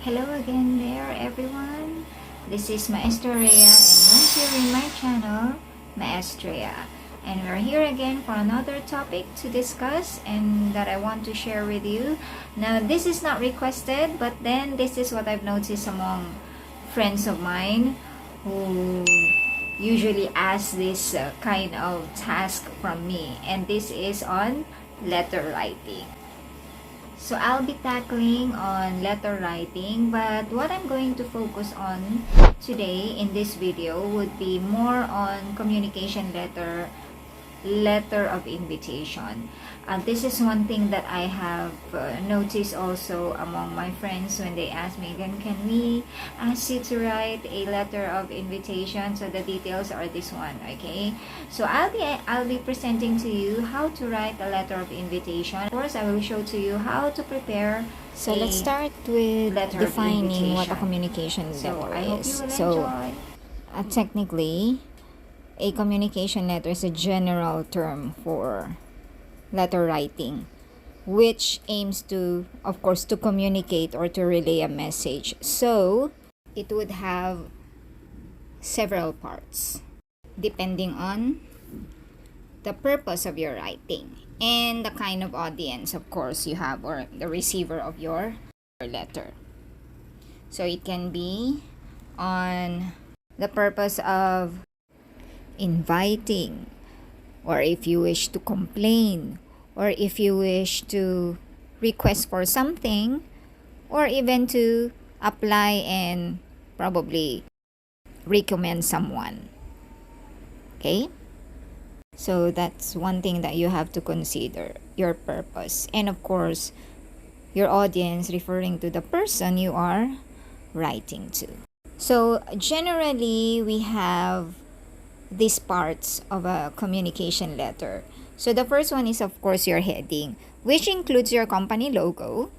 Hello again there everyone. This is Maestro Rhea and once you're in my channel, Maestro Rhea. And we're here again for another topic to discuss and that I want to share with you. Now this is not requested, but then this is what I've noticed among friends of mine who usually ask this kind of task from me, and this is on letter writing. So I'll be tackling on letter writing, but what I'm going to focus on today in this video would be more on communication letter of invitation. This is one thing that I have noticed also among my friends when they ask me, then can we ask you to write a letter of invitation? So the details are this one, okay? So I'll be presenting to you how to write a letter of invitation. Of course, I will show to you how to prepare. So let's start with defining what a communication letter is. Technically, a communication letter is a general term for letter writing, which aims to, of course, to communicate or to relay a message. So it would have several parts depending on the purpose of your writing and the kind of audience, of course, you have, or the receiver of your letter. So it can be on the purpose of inviting, or if you wish to complain, or if you wish to request for something, or even to apply and probably recommend someone. Okay? So that's one thing that you have to consider, your purpose. And of course, your audience referring to the person you are writing to. So generally, we have these parts of a communication letter. So the first one is, of course, your heading, which includes your company logo,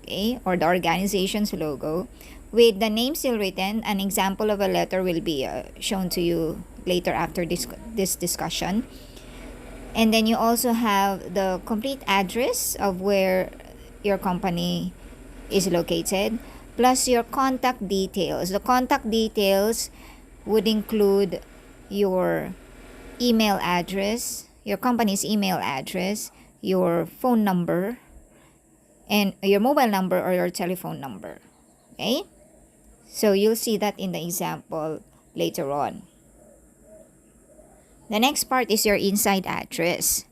okay, or the organization's logo, with the name still written. An example of a letter will be shown to you later after this discussion. And then you also have the complete address of where your company is located, plus your contact details. The contact details would include your email address, your company's email address, your phone number, and your mobile number or your telephone number. Okay? So you'll see that in the example later on. The next part is your inside address.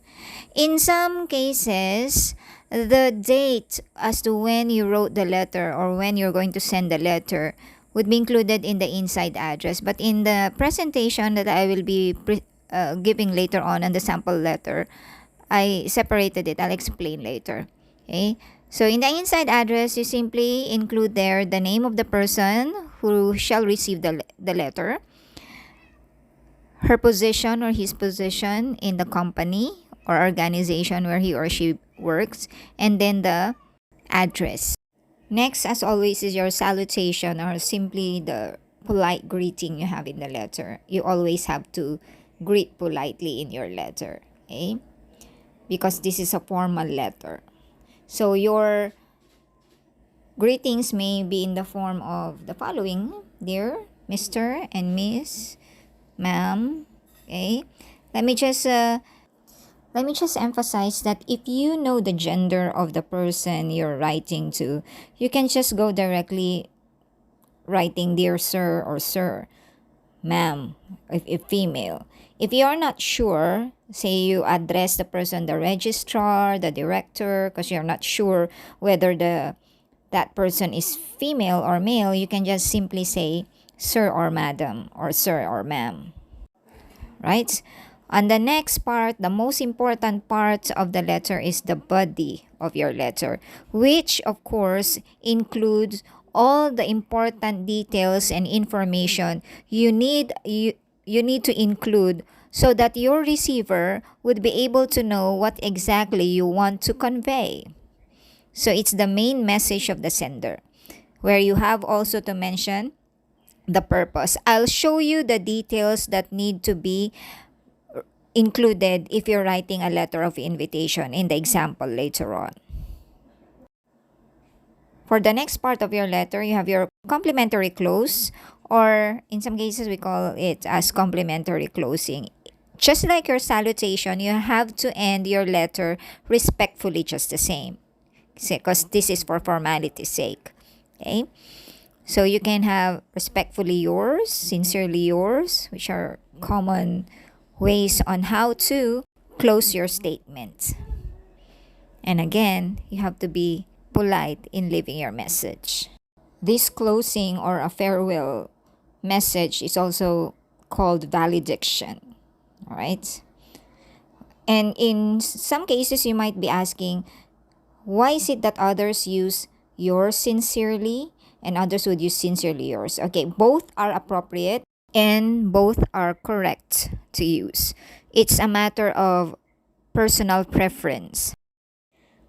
In some cases, the date as to when you wrote the letter or when you're going to send the letter would be included in the inside address. But in the presentation that I will be giving later on the sample letter, I separated it. I'll explain later. Okay? So in the inside address, you simply include there the name of the person who shall receive the letter, her position or his position in the company or organization where he or she works, and then the address. Next, as always, is your salutation, or simply the polite greeting you have in the letter. You always have to greet politely in your letter, okay? Because this is a formal letter. So your greetings may be in the form of the following: Dear Mr. and Miss, Ma'am, okay? Let me just emphasize that if you know the gender of the person you're writing to, you can just go directly writing dear sir or sir, ma'am, if female. If you are not sure, say you address the person, the registrar, the director, because you're not sure whether that person is female or male, you can just simply say sir or madam, or sir or ma'am. Right? On the next part, the most important part of the letter is the body of your letter, which of course includes all the important details and information you need to include so that your receiver would be able to know what exactly you want to convey. So it's the main message of the sender, where you have also to mention the purpose. I'll show you the details that need to be included if you're writing a letter of invitation in the example later on. For the next part of your letter, you have your complimentary close, or in some cases we call it as complimentary closing. Just like your salutation, you have to end your letter respectfully, just the same, because this is for formality's sake. Okay? So you can have respectfully yours, sincerely yours, which are common ways on how to close your statement. And again, you have to be polite in leaving your message. This closing or a farewell message is also called valediction. All right? And in some cases, you might be asking, why is it that others use yours sincerely and others would use sincerely yours? Okay, both are appropriate and both are correct to use. It's a matter of personal preference.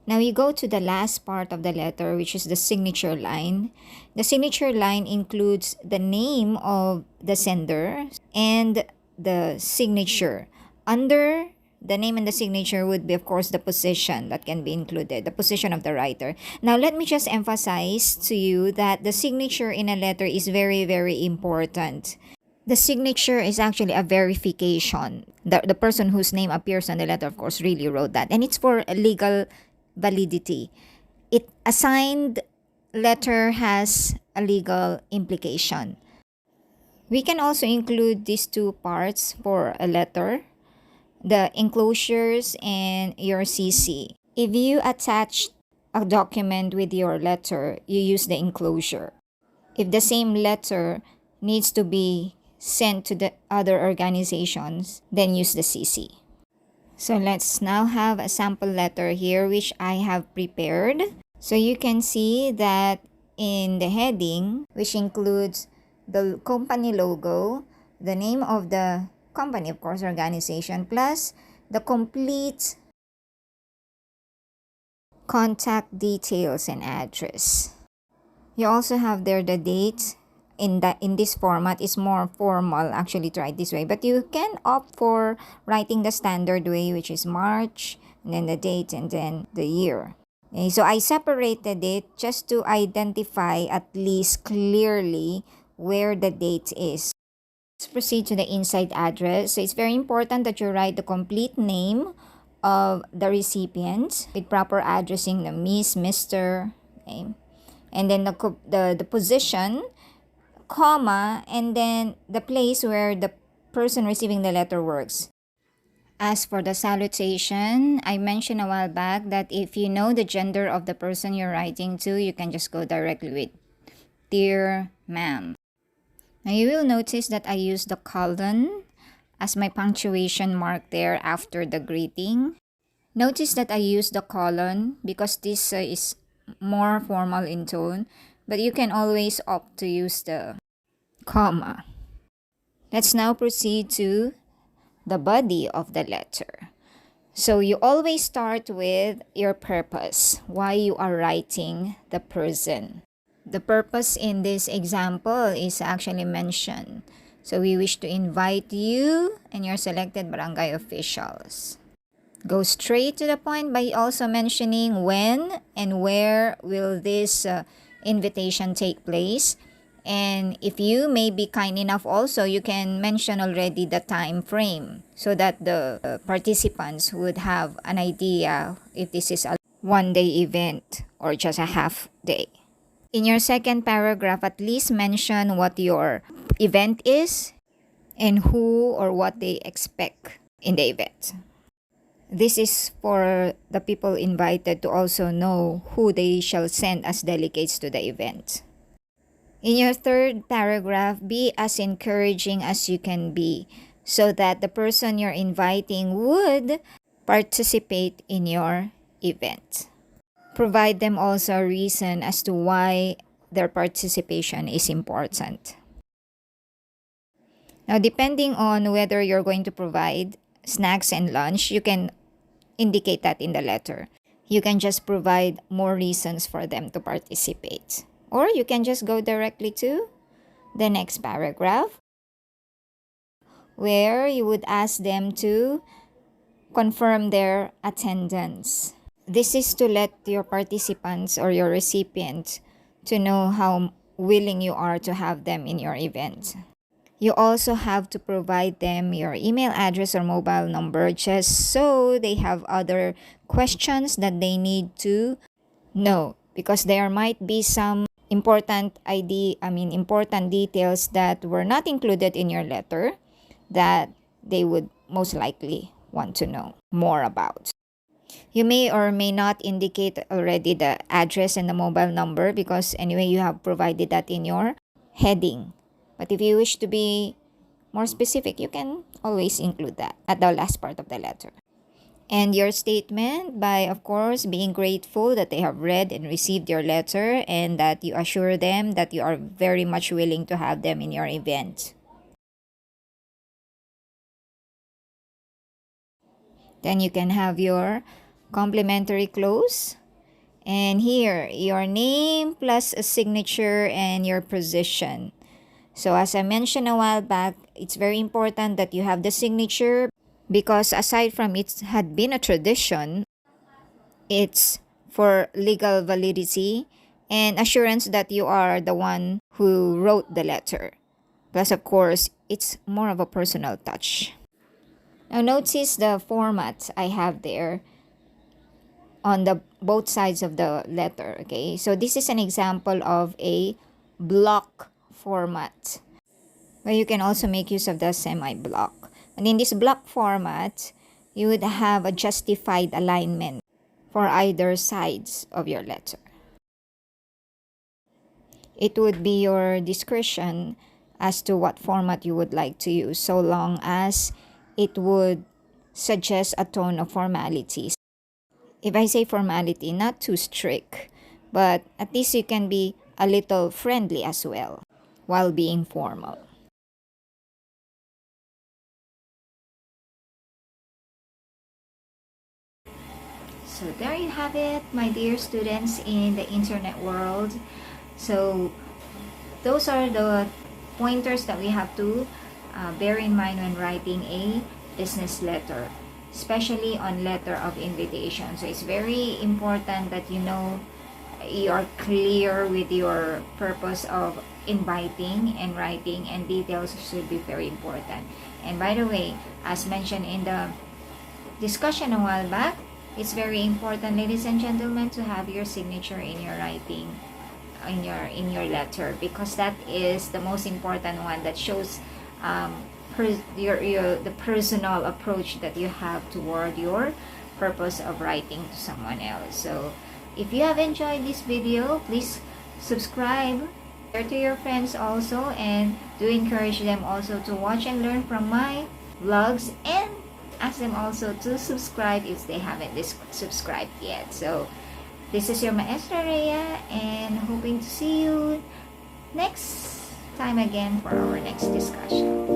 Now you go to the last part of the letter, which is the signature line. The signature line includes the name of the sender and the signature. Under the name and the signature would be, of course, the position that can be included, the position of the writer. Now, let me just emphasize to you that the signature in a letter is very, very important. The signature is actually a verification. The person whose name appears on the letter, of course, really wrote that. And it's for legal validity. A signed letter has a legal implication. We can also include these two parts for a letter, the enclosures and your CC. If you attach a document with your letter, you use the enclosure. If the same letter needs to be sent to the other organizations, then use the CC. So let's now have a sample letter here which I have prepared. So you can see that in the heading, which includes the company logo, the name of the company, of course, organization, plus the complete contact details and address. You also have there the date. In this format is more formal, actually, try it this way, but you can opt for writing the standard way, which is March, and then the date, and then the year. Okay, so I separated it just to identify at least clearly where the date is. Let's proceed to the inside address. So it's very important that you write the complete name of the recipient with proper addressing, the Miss, Mr. Okay. And then the position, comma, and then the place where the person receiving the letter works. As for the salutation, I mentioned a while back that if you know the gender of the person you're writing to, you can just go directly with Dear Ma'am. Now you will notice that I use the colon as my punctuation mark there after the greeting. Notice that I use the colon because this is more formal in tone, but you can always opt to use the comma. Let's now proceed to the body of the letter. So you always start with your purpose, why you are writing the person. The purpose in this example is actually mentioned. So we wish to invite you and your selected barangay officials. Go straight to the point by also mentioning when and where will this invitation take place. And if you may be kind enough also, you can mention already the time frame so that the participants would have an idea if this is a one-day event or just a half day. In your second paragraph, at least mention what your event is and who or what they expect in the event. This is for the people invited to also know who they shall send as delegates to the event. In your third paragraph, be as encouraging as you can be so that the person you're inviting would participate in your event. Provide them also a reason as to why their participation is important. Now, depending on whether you're going to provide snacks and lunch, you can indicate that in the letter. You can just provide more reasons for them to participate. Or you can just go directly to the next paragraph where you would ask them to confirm their attendance. This is to let your participants or your recipient to know how willing you are to have them in your event. You also have to provide them your email address or mobile number just so they have other questions that they need to know, because there might be some important details that were not included in your letter that they would most likely want to know more about. You may or may not indicate already the address and the mobile number because anyway you have provided that in your heading. But if you wish to be more specific, you can always include that at the last part of the letter. And your statement by, of course, being grateful that they have read and received your letter and that you assure them that you are very much willing to have them in your event. Then you can have your complimentary close. And here, your name plus a signature and your position. So as I mentioned a while back, it's very important that you have the signature because aside from it had been a tradition, it's for legal validity and assurance that you are the one who wrote the letter. Plus, of course, it's more of a personal touch. Now notice the format I have there on the both sides of the letter. Okay, so this is an example of a block format where you can also make use of the semi-block. And in this block format, you would have a justified alignment for either sides of your letter. It would be your discretion as to what format you would like to use, so long as it would suggest a tone of formality. If I say formality, not too strict, but at least you can be a little friendly as well while being formal. So there you have it, my dear students in the internet world. So those are the pointers that we have to bear in mind when writing a business letter, especially on letter of invitation. So it's very important that you know you are clear with your purpose of inviting and writing, and details should be very important. And by the way, as mentioned in the discussion a while back, it's very important, ladies and gentlemen, to have your signature in your writing, in your letter, because that is the most important one that shows the personal approach that you have toward your purpose of writing to someone else. So if you have enjoyed this video, please subscribe, share to your friends also, and do encourage them also to watch and learn from my vlogs, and ask them also to subscribe if they haven't subscribed yet. So this is your Maestra Rhea, and hoping to see you next time again for our next discussion.